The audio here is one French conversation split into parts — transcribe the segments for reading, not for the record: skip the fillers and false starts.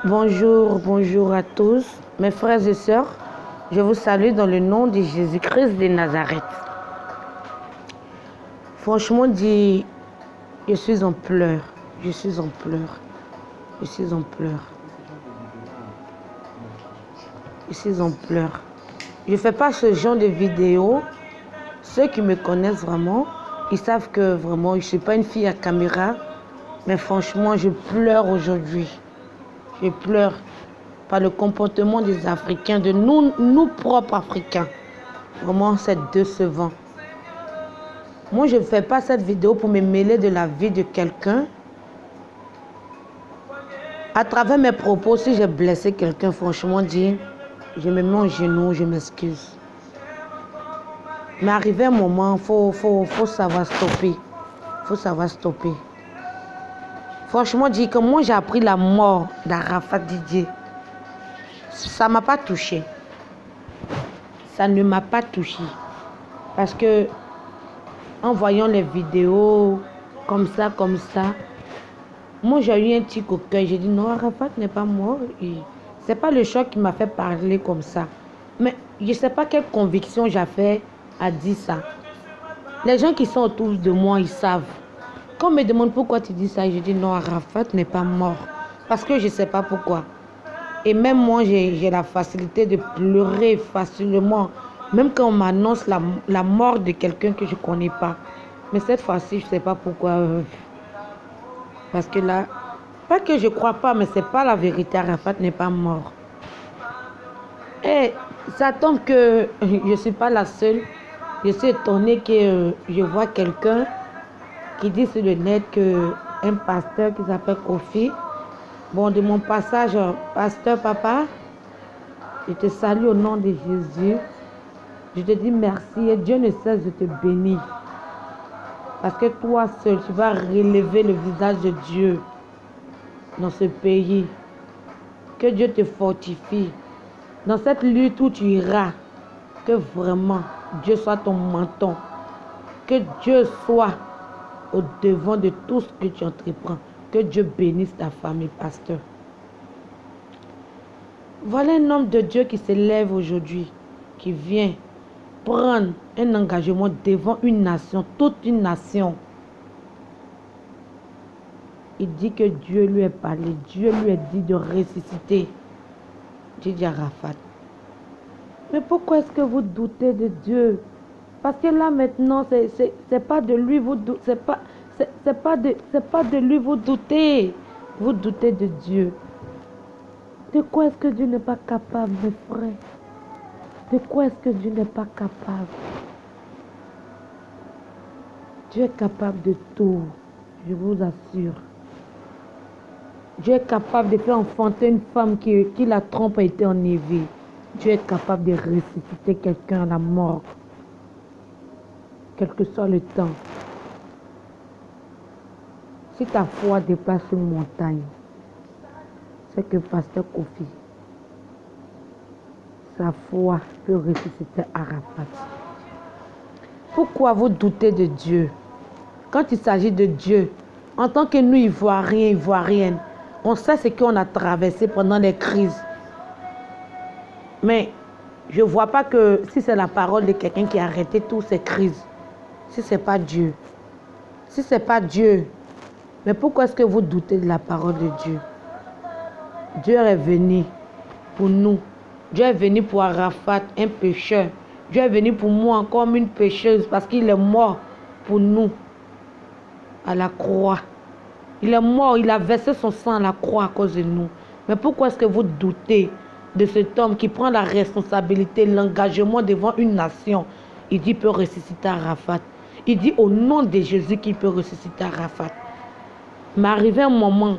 Bonjour, bonjour à tous, mes frères et sœurs. Je vous salue dans le nom de Jésus-Christ de Nazareth. Franchement dit, je suis en pleurs. Je suis en pleurs. Je suis en pleurs. Je suis en pleurs. Je ne fais pas ce genre de vidéo. Ceux qui me connaissent vraiment, ils savent que vraiment, je ne suis pas une fille à caméra. Mais franchement, je pleure aujourd'hui. Je pleure par le comportement des Africains, de nous propres Africains. Vraiment, c'est décevant. Moi, je ne fais pas cette vidéo pour me mêler de la vie de quelqu'un. À travers mes propos, si j'ai blessé quelqu'un, franchement dit, je me mets en genoux, je m'excuse. Mais arrivé un moment, faut savoir stopper. Il faut savoir stopper. Franchement dit que moi, j'ai appris la mort d'Arafat Didier. Ça ne m'a pas touché. Ça ne m'a pas touché. Parce que en voyant les vidéos comme ça, moi j'ai eu un petit coquin. J'ai dit non, Arafat n'est pas mort. C'est pas le choc qui m'a fait parler comme ça. Mais je ne sais pas quelle conviction j'ai fait à dire ça. Les gens qui sont autour de moi, ils savent. Quand on me demande pourquoi tu dis ça, je dis non, Arafat n'est pas mort. Parce que je ne sais pas pourquoi. Et même moi, j'ai la facilité de pleurer facilement. Même quand on m'annonce la mort de quelqu'un que je ne connais pas. Mais cette fois-ci, je ne sais pas pourquoi. Parce que là, pas que je ne crois pas, mais ce n'est pas la vérité. Arafat n'est pas mort. Et ça tombe que je ne suis pas la seule. Je suis étonnée que je vois quelqu'un qui dit sur le net qu'un pasteur qui s'appelle Kofi. Bon, de mon passage, pasteur papa, je te salue au nom de Jésus. Je te dis merci et Dieu ne cesse de te bénir. Parce que toi seul, tu vas relever le visage de Dieu dans ce pays. Que Dieu te fortifie. Dans cette lutte où tu iras, que vraiment Dieu soit ton menton. Que Dieu soit au devant de tout ce que tu entreprends. Que Dieu bénisse ta famille, pasteur. Voilà un homme de Dieu qui se lève aujourd'hui, qui vient prendre un engagement devant une nation, toute une nation. Il dit que Dieu lui a parlé, Dieu lui a dit de ressusciter. Didier Arafat. Mais pourquoi est-ce que vous doutez de Dieu? Parce que là maintenant, c'est pas de lui vous doutez, c'est pas de lui vous doutez. Vous doutez de Dieu. De quoi est-ce que Dieu n'est pas capable, mes frères? De quoi est-ce que Dieu n'est pas capable? Dieu est capable de tout, je vous assure. Dieu est capable de faire enfanter une femme qui la trompe a été enlevée. Dieu est capable de ressusciter quelqu'un à la mort, quel que soit le temps. Si ta foi déplace une montagne, c'est que pasteur Kofi, sa foi peut ressusciter Arafat. Pourquoi vous doutez de Dieu? Quand il s'agit de Dieu, en tant que nous, Ivoiriens, Ivoiriennes, on sait ce qu'on a traversé pendant les crises. Mais je ne vois pas que si c'est la parole de quelqu'un qui a arrêté toutes ces crises, si ce n'est pas Dieu. Si ce n'est pas Dieu, mais pourquoi est-ce que vous doutez de la parole de Dieu? Dieu est venu pour nous. Dieu est venu pour Arafat, un pécheur. Dieu est venu pour moi comme une pécheuse parce qu'il est mort pour nous à la croix. Il est mort, il a versé son sang à la croix à cause de nous. Mais pourquoi est-ce que vous doutez de cet homme qui prend la responsabilité, l'engagement devant une nation? Il dit qu'il peut ressusciter Arafat. Il dit au nom de Jésus qu'il peut ressusciter Arafat. Mais arrivé un moment,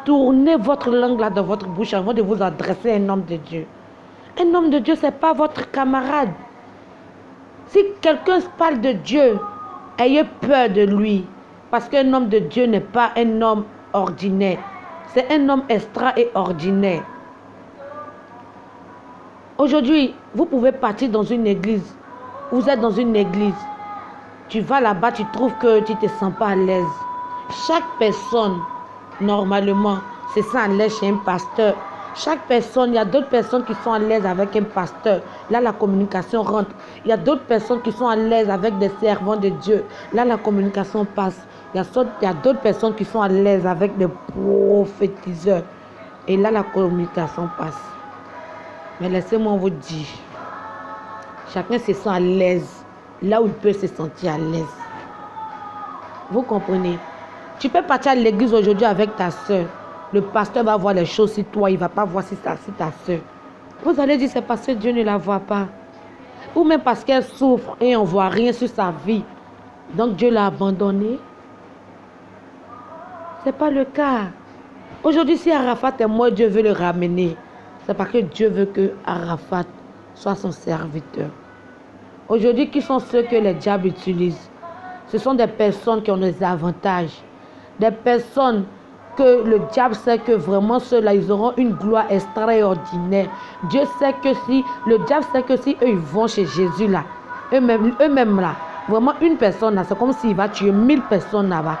tournez votre langue là dans votre bouche avant de vous adresser à un homme de Dieu. Un homme de Dieu, ce n'est pas votre camarade. Si quelqu'un parle de Dieu, ayez peur de lui. Parce qu'un homme de Dieu n'est pas un homme ordinaire. C'est un homme extra et ordinaire. Aujourd'hui, vous pouvez partir dans une église. Vous êtes dans une église. Tu vas là-bas, tu trouves que tu ne te sens pas à l'aise. Chaque personne, normalement, se sent à l'aise chez un pasteur. Chaque personne, il y a d'autres personnes qui sont à l'aise avec un pasteur. Là, la communication rentre. Il y a d'autres personnes qui sont à l'aise avec des servants de Dieu. Là, la communication passe. Il y a d'autres personnes qui sont à l'aise avec des prophétiseurs. Et là, la communication passe. Mais laissez-moi vous dire, chacun se sent à l'aise là où il peut se sentir à l'aise. Vous comprenez? Tu peux partir à l'église aujourd'hui avec ta soeur. Le pasteur va voir les choses sur toi, il ne va pas voir si ta soeur. Vous allez dire, c'est parce que Dieu ne la voit pas. Ou même parce qu'elle souffre et on ne voit rien sur sa vie. Donc Dieu l'a abandonnée. Ce n'est pas le cas. Aujourd'hui, si Arafat est mort, Dieu veut le ramener. C'est parce que Dieu veut que Arafat soit son serviteur. Aujourd'hui, qui sont ceux que les diables utilisent? Ce sont des personnes qui ont des avantages. Des personnes que le diable sait que vraiment ceux-là, ils auront une gloire extraordinaire. Dieu sait que si, le diable sait que si eux, ils vont chez Jésus là, eux-mêmes là, vraiment une personne là, c'est comme s'il va tuer 1000 personnes là-bas.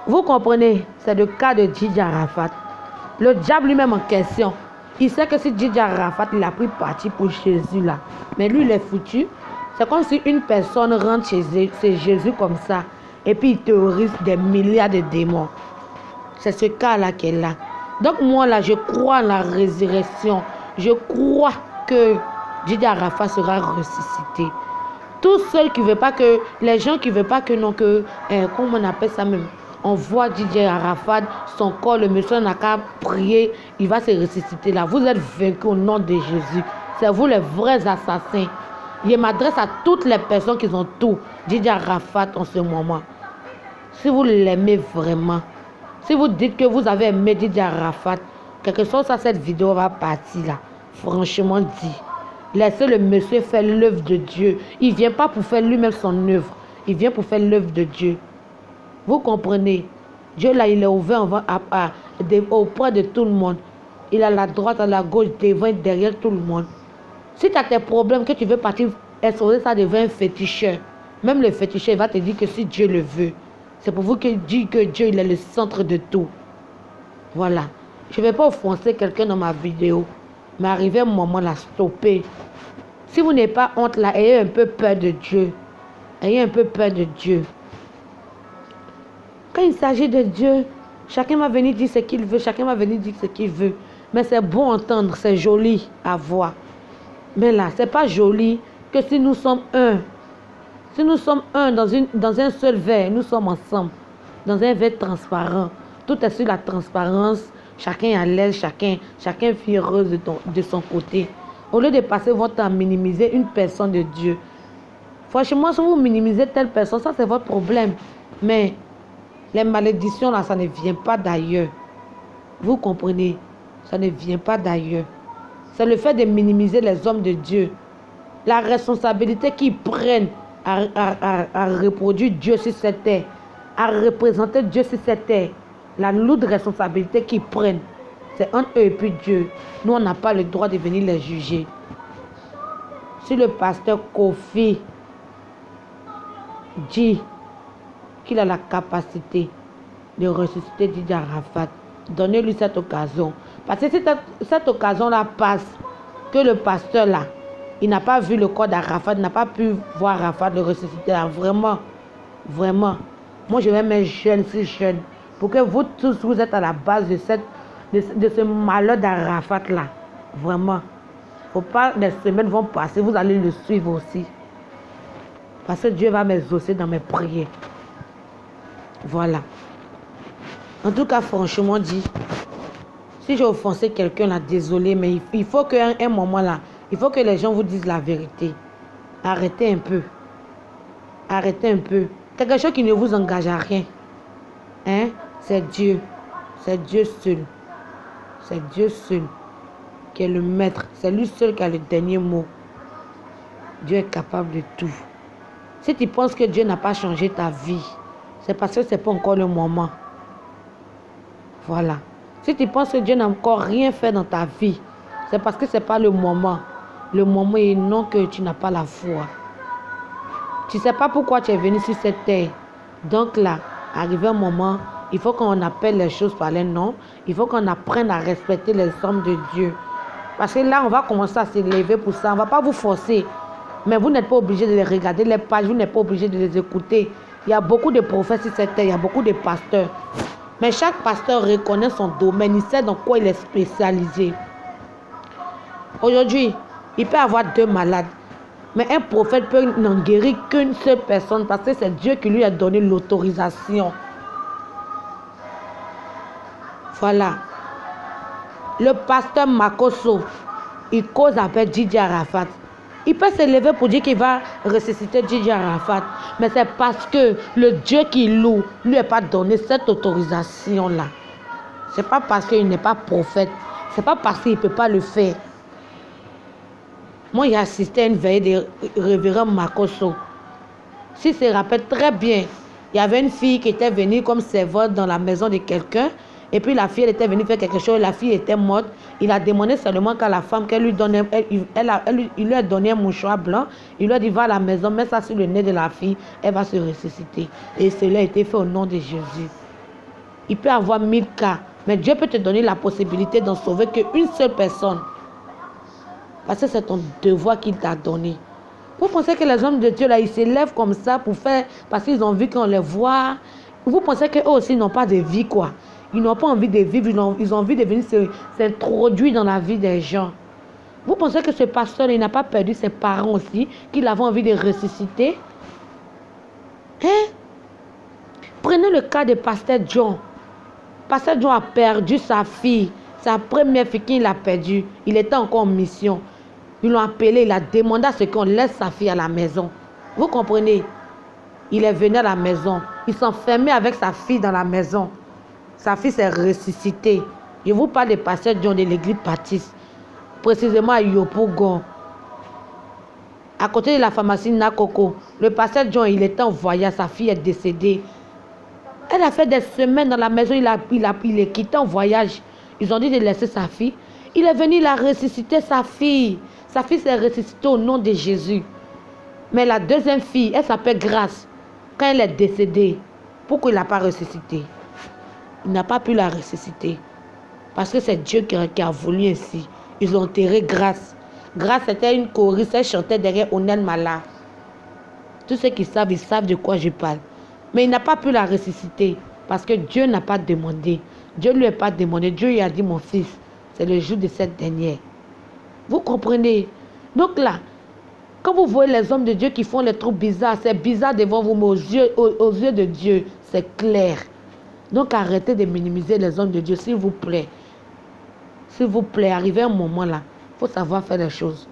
Vous comprenez? C'est le cas de Djidji Arafat. Le diable lui-même en question, il sait que si Djidji Arafat, il a pris parti pour Jésus là, mais lui, il est foutu. C'est comme si une personne rentre chez Jésus comme ça, et puis il terrorise des milliards de démons. C'est ce cas-là qu'elle est là. Donc moi là, je crois en la résurrection. Je crois que Djidji Arafat sera ressuscité. Tous ceux qui ne veulent pas que, les gens qui ne veulent pas que, non, que, comment on appelle ça même, on voit Djidji Arafat, son corps, le monsieur n'a qu'à prier, il va se ressusciter là. Vous êtes vaincus au nom de Jésus. C'est vous les vrais assassins. Je m'adresse à toutes les personnes qui ont tout, Djidji Arafat en ce moment. Si vous l'aimez vraiment, si vous dites que vous avez aimé Djidji Arafat, quelque chose à cette vidéo va partir là. Franchement dit. Laissez le monsieur faire l'œuvre de Dieu. Il ne vient pas pour faire lui-même son œuvre. Il vient pour faire l'œuvre de Dieu. Vous comprenez? Dieu là, il est ouvert auprès de tout le monde. Il a la droite, à la gauche, devant et derrière tout le monde. Si tu as tes problèmes, que tu veux partir exposer ça devant un féticheur, même le féticheur, il va te dire que si Dieu le veut. C'est pour vous que dit que Dieu, il est le centre de tout. Voilà. Je ne vais pas offenser quelqu'un dans ma vidéo. Mais arrivé un moment là, stopper. Si vous n'avez pas honte là, ayez un peu peur de Dieu. Ayez un peu peur de Dieu. Quand il s'agit de Dieu, chacun va venir dire ce qu'il veut. Chacun va venir dire ce qu'il veut. Mais c'est bon à entendre, c'est joli à voir. Mais là, ce n'est pas joli que si nous sommes un. Si nous sommes un dans un seul verre, nous sommes ensemble. Dans un verre transparent. Tout est sur la transparence. Chacun est à l'aise, chacun vit heureuse de son côté. Au lieu de passer votre temps à minimiser une personne de Dieu. Franchement, si vous minimisez telle personne, ça c'est votre problème. Mais les malédictions là, ça ne vient pas d'ailleurs. Vous comprenez? Ça ne vient pas d'ailleurs. C'est le fait de minimiser les hommes de Dieu. La responsabilité qu'ils prennent à reproduire Dieu sur cette terre, à représenter Dieu sur cette terre. La lourde responsabilité qu'ils prennent, c'est entre eux et puis Dieu. Nous, on n'a pas le droit de venir les juger. Si le pasteur Kofi dit qu'il a la capacité de ressusciter Djidji Arafat, donnez-lui cette occasion. Parce que si cette occasion-là passe, que le pasteur là, il n'a pas vu le corps d'Arafat, il n'a pas pu voir Arafat le ressusciter là, vraiment, vraiment. Moi, je vais mettre jeune, si jeune. Pour que vous tous, vous êtes à la base de ce malheur d'Arafat là. Vraiment. Faut pas, les semaines vont passer, vous allez le suivre aussi. Parce que Dieu va m'exaucer dans mes prières. Voilà. En tout cas, franchement dit, si j'ai offensé quelqu'un là, désolé, mais il faut qu'à un moment là, il faut que les gens vous disent la vérité. Arrêtez un peu. Arrêtez un peu. Quelque chose qui ne vous engage à rien. Hein? C'est Dieu. C'est Dieu seul. C'est Dieu seul qui est le maître. C'est lui seul qui a le dernier mot. Dieu est capable de tout. Si tu penses que Dieu n'a pas changé ta vie, c'est parce que ce n'est pas encore le moment. Voilà. Si tu penses que Dieu n'a encore rien fait dans ta vie, c'est parce que ce n'est pas le moment. Le moment est non que tu n'as pas la foi. Tu ne sais pas pourquoi tu es venu sur cette terre. Donc là, arrivé un moment, Il faut qu'on appelle les choses par les noms. Il faut qu'on apprenne à respecter les hommes de Dieu. Parce que là, on va commencer à s'élever pour ça. On ne va pas vous forcer. Mais vous n'êtes pas obligé de les regarder, les pages. Vous n'êtes pas obligé de les écouter. Il y a beaucoup de prophètes sur cette terre. Il y a beaucoup de pasteurs. Mais chaque pasteur reconnaît son domaine. Il sait dans quoi il est spécialisé. Aujourd'hui, il peut y avoir 2 malades. Mais un prophète peut n'en guérir qu'une seule personne parce que c'est Dieu qui lui a donné l'autorisation. Voilà. Le pasteur Makoso, il cause avec Didi Arafat. Il peut se lever pour dire qu'il va ressusciter Didi Arafat. Mais c'est parce que le Dieu qui loue ne lui a pas donné cette autorisation-là. Ce n'est pas parce qu'il n'est pas prophète. Ce n'est pas parce qu'il ne peut pas le faire. Moi, j'ai assisté à une veillée de révérend Makoso. Si se rappelle très bien, il y avait une fille qui était venue comme servante dans la maison de quelqu'un. Et puis la fille, elle était venue faire quelque chose. La fille était morte. Il a demandé seulement qu'à la femme qu'elle lui donne, il lui a donné un mouchoir blanc. Il lui a dit, va à la maison, mets ça sur le nez de la fille. Elle va se ressusciter. Et cela a été fait au nom de Jésus. Il peut avoir 1000 cas. Mais Dieu peut te donner la possibilité d'en sauver qu'une seule personne. Parce que c'est ton devoir qu'il t'a donné. Vous pensez que les hommes de Dieu, là, ils s'élèvent comme ça pour faire, parce qu'ils ont vu qu'on les voit. Vous pensez qu'eux aussi n'ont pas de vie, quoi. Ils n'ont pas envie de vivre, ils ont envie de venir s'introduire dans la vie des gens. Vous pensez que ce pasteur, il n'a pas perdu ses parents aussi, qu'il avait envie de ressusciter? Hein? Prenez le cas de pasteur John. Pasteur John a perdu sa fille, sa première fille qu'il a perdue. Il était encore en mission. Ils l'ont appelé, il a demandé à ce qu'on laisse sa fille à la maison. Vous comprenez? Il est venu à la maison. Il s'enfermait avec sa fille dans la maison. Sa fille s'est ressuscitée. Je vous parle de pasteur John de l'église baptiste. Précisément à Yopougon. À côté de la pharmacie Nakoko. Le pasteur John, il était en voyage. Sa fille est décédée. Elle a fait des semaines dans la maison. Il est quitté en voyage. Ils ont dit de laisser sa fille. Il est venu, il a ressuscité sa fille. Sa fille s'est ressuscitée au nom de Jésus. Mais la deuxième fille, elle s'appelle Grâce. Quand elle est décédée, pourquoi il n'a pas ressuscité? Il n'a pas pu la ressusciter. Parce que c'est Dieu qui a voulu ainsi. Ils ont enterré Grâce. Grâce était une choriste, elle chantait derrière Onel Mala. Tous ceux qui savent, ils savent de quoi je parle. Mais il n'a pas pu la ressusciter. Parce que Dieu n'a pas demandé. Dieu ne lui a pas demandé. Dieu lui a dit, mon fils, c'est le jour de cette dernière. Vous comprenez? Donc là, quand vous voyez les hommes de Dieu qui font les trucs bizarres, c'est bizarre devant vous, mais aux yeux de Dieu, c'est clair. Donc arrêtez de minimiser les hommes de Dieu, s'il vous plaît. S'il vous plaît, arrivez à un moment là, il faut savoir faire les choses.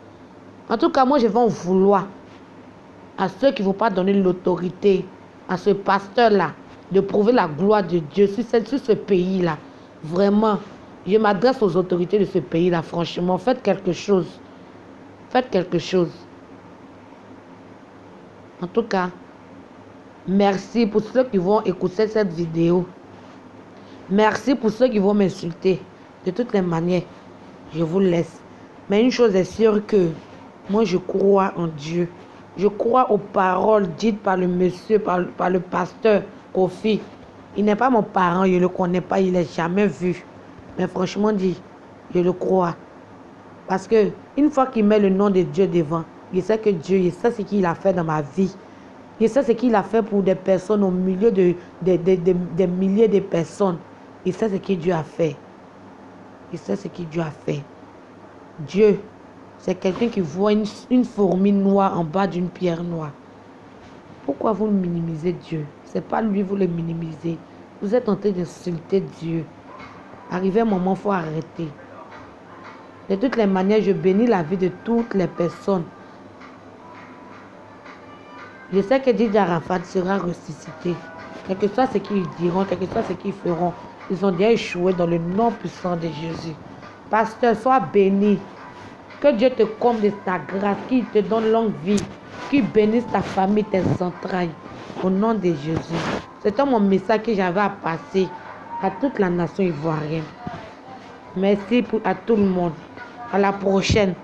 En tout cas, moi, je vais en vouloir à ceux qui ne vont pas donner l'autorité à ce pasteur-là de prouver la gloire de Dieu sur ce pays-là. Vraiment, je m'adresse aux autorités de ce pays-là, franchement. Faites quelque chose. Faites quelque chose. En tout cas, merci pour ceux qui vont écouter cette vidéo. Merci pour ceux qui vont m'insulter. De toutes les manières, je vous laisse. Mais une chose est sûre que moi, je crois en Dieu. Je crois aux paroles dites par le monsieur, par le pasteur Kofi. Il n'est pas mon parent, je ne le connais pas, il ne l'a jamais vu. Mais franchement dit, je le crois. Parce que une fois qu'il met le nom de Dieu devant, il sait que Dieu, il sait ce qu'il a fait dans ma vie. Il sait ce qu'il a fait pour des personnes au milieu des milliers de personnes. Il sait ce que Dieu a fait. Il sait ce que Dieu a fait. Dieu, c'est quelqu'un qui voit une fourmi noire en bas d'une pierre noire. Pourquoi vous minimisez Dieu? Ce n'est pas lui, vous le minimisez. Vous êtes en train d'insulter Dieu. Arrivé un moment, il faut arrêter. De toutes les manières, je bénis la vie de toutes les personnes. Je sais que Didi Arafat sera ressuscité. Quel que soit ce qu'ils diront, quel que soit ce qu'ils feront, ils ont déjà échoué dans le nom puissant de Jésus. Pasteur, sois béni. Que Dieu te comble de ta grâce, qu'il te donne longue vie, qu'il bénisse ta famille, tes entrailles. Au nom de Jésus. C'était mon message que j'avais à passer à toute la nation ivoirienne. Merci à tout le monde. À la prochaine.